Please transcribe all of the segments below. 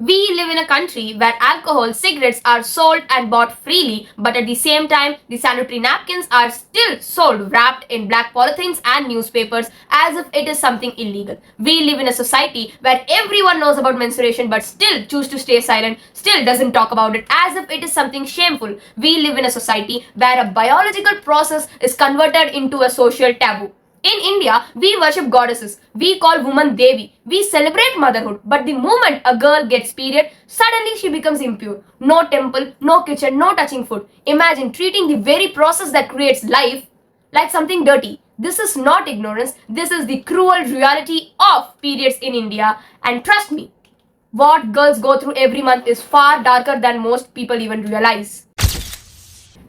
We live in a country where alcohol, cigarettes are sold and bought freely, but at the same time, the sanitary napkins are still sold wrapped in black polythenes and newspapers as if it is something illegal. We live in a society where everyone knows about menstruation but still choose to stay silent, still doesn't talk about it as if it is something shameful. We live in a society where a biological process is converted into a social taboo. In India, we worship goddesses. We call woman Devi. We celebrate motherhood. But the moment a girl gets period, suddenly she becomes impure. No temple, no kitchen, no touching food. Imagine treating the very process that creates life like something dirty. This is not ignorance. This is the cruel reality of periods in India. And trust me, what girls go through every month is far darker than most people even realize.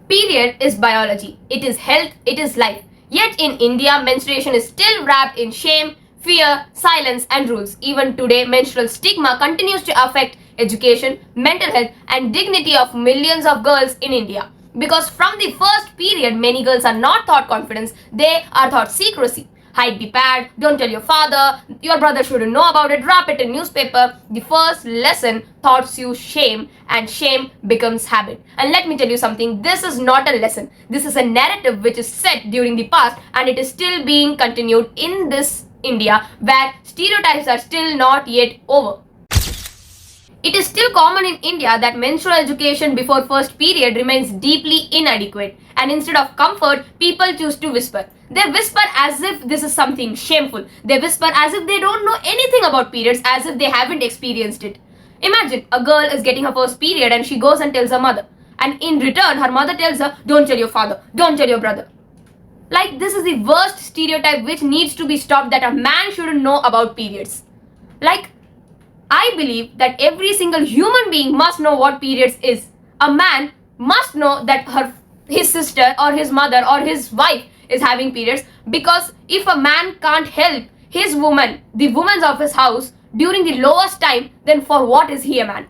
Period is biology. It is health. It is life. Yet in India, menstruation is still wrapped in shame, fear, silence, and rules. Even today, menstrual stigma continues to affect education, mental health, and dignity of millions of girls in India. Because from the first period, many girls are not taught confidence, they are taught secrecy. Hide the pad, don't tell your father, your brother shouldn't know about it, wrap it in newspaper. The first lesson taught you shame, and shame becomes habit. And let me tell you something, this is not a lesson. This is a narrative which is set during the past and it is still being continued in this India where stereotypes are still not yet over. It is still common in India that menstrual education before first period remains deeply inadequate, and instead of comfort, people choose to whisper. They whisper as if this is something shameful. They whisper as if they don't know anything about periods, as if they haven't experienced it. Imagine a girl is getting her first period and she goes and tells her mother. And in return, her mother tells her, don't tell your father, don't tell your brother. Like, this is the worst stereotype which needs to be stopped, that a man shouldn't know about periods. Like, I believe that every single human being must know what periods is. A man must know that his sister or his mother or his wife is having periods, because if a man can't help his woman, the women of his house, during the lowest time, then for what is he a man?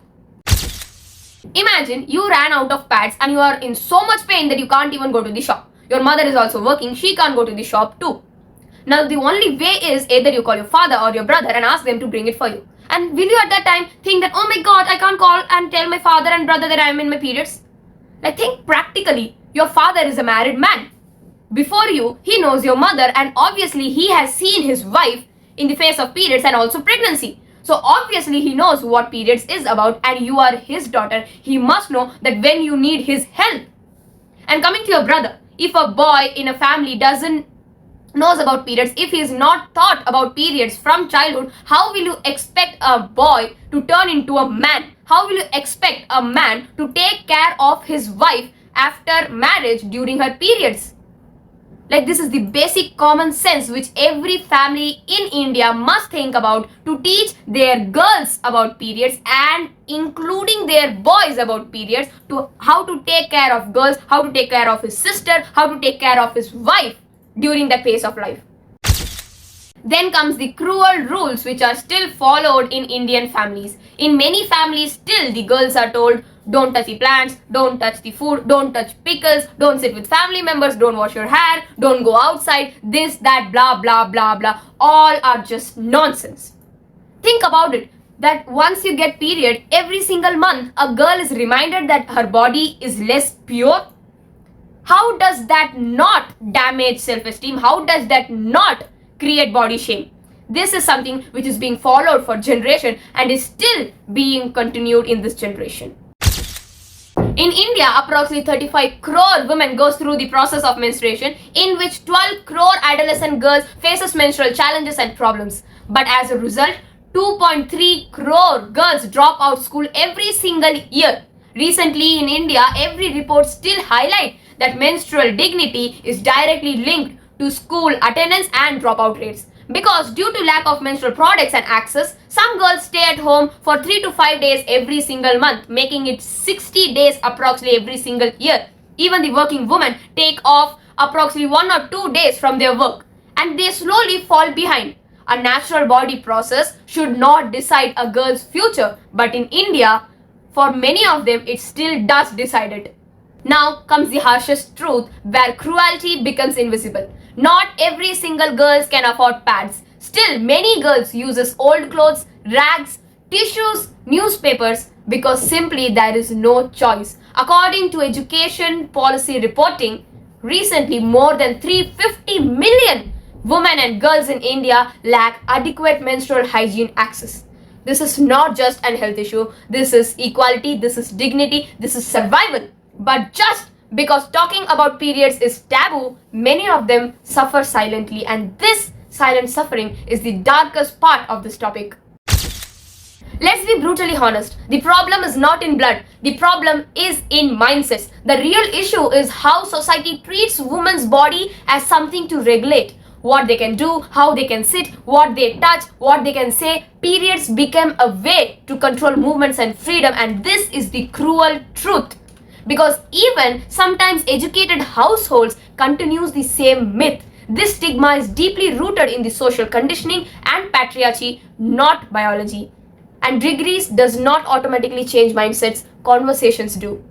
Imagine you ran out of pads and you are in so much pain that you can't even go to the shop. Your mother is also working, she can't go to the shop too. Now the only way is either you call your father or your brother and ask them to bring it for you. And will you at that time think that, oh my god, I can't call and tell my father and brother that I am in my periods? Like, think practically. Your father is a married man. Before you, he knows your mother, and obviously he has seen his wife in the face of periods and also pregnancy. So obviously he knows what periods is about, and you are his daughter. He must know that when you need his help. And coming to your brother, if a boy in a family knows about periods, if he is not taught about periods from childhood, how will you expect a boy to turn into a man? How will you expect a man to take care of his wife after marriage during her periods? Like, this is the basic common sense which every family in India must think about to teach their girls about periods, and including their boys about periods, to how to take care of girls, how to take care of his sister, how to take care of his wife during that phase of life. Then comes the cruel rules which are still followed in Indian families. In many families still the girls are told, don't touch the plants, don't touch the food, don't touch pickles, don't sit with family members, don't wash your hair, don't go outside, this, that, blah, blah, blah, blah. All are just nonsense. Think about it, that once you get period, every single month a girl is reminded that her body is less pure. How does that not damage self-esteem? How does that not create body shame? This is something which is being followed for generation and is still being continued in this generation. In India, approximately 35 crore women goes through the process of menstruation, in which 12 crore adolescent girls faces menstrual challenges and problems. But as a result, 2.3 crore girls drop out school every single year. Recently in India, every report still highlight that menstrual dignity is directly linked to school attendance and dropout rates. Because due to lack of menstrual products and access, some girls stay at home for 3 to 5 days every single month, making it 60 days approximately every single year. Even the working women take off approximately 1 or 2 days from their work, and they slowly fall behind. A natural body process should not decide a girl's future, but in India, for many of them, it still does decide it. Now comes the harshest truth, where cruelty becomes invisible. Not every single girl can afford pads. Still, many girls uses old clothes, rags, tissues, newspapers, because simply there is no choice. According to education policy reporting, recently more than 350 million women and girls in India lack adequate menstrual hygiene access. This is not just an health issue, this is equality, this is dignity, this is survival. But just because talking about periods is taboo, many of them suffer silently, and this silent suffering is the darkest part of this topic. Let's be brutally honest. The problem is not in blood. The problem is in mindsets. The real issue is how society treats women's body as something to regulate. What they can do, how they can sit, what they touch, what they can say. Periods became a way to control movements and freedom, and this is the cruel truth. Because even sometimes educated households continues the same myth. This stigma is deeply rooted in the social conditioning and patriarchy, not biology. And degrees does not automatically change mindsets, conversations do.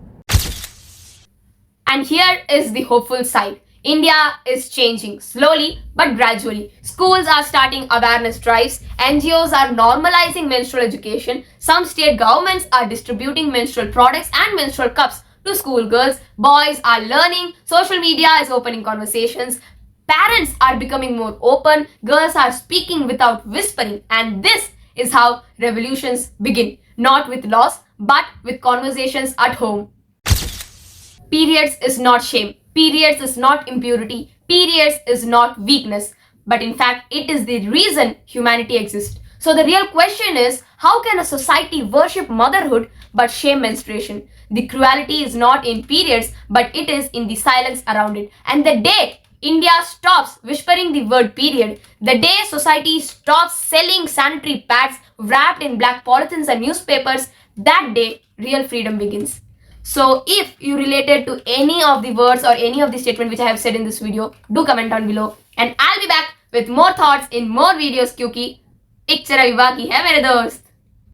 And here is the hopeful side. India is changing slowly but gradually. Schools are starting awareness drives, NGOs are normalizing menstrual education, some state governments are distributing menstrual products and menstrual cups to schoolgirls, boys are learning, social media is opening conversations, parents are becoming more open, girls are speaking without whispering, and this is how revolutions begin, not with laws but with conversations at home. Periods is not shame. Periods is not impurity. Periods is not weakness. But in fact, it is the reason humanity exists. So the real question is, how can a society worship motherhood but shame menstruation? The cruelty is not in periods, but it is in the silence around it. And the day India stops whispering the word period, the day society stops selling sanitary pads wrapped in black polythenes and newspapers, that day real freedom begins. So if you related to any of the words or any of the statement which I have said in this video, do comment down below, and I'll be back with more thoughts in more videos, क्योंकि एक चरा विवाह की है मेरे दोस्त.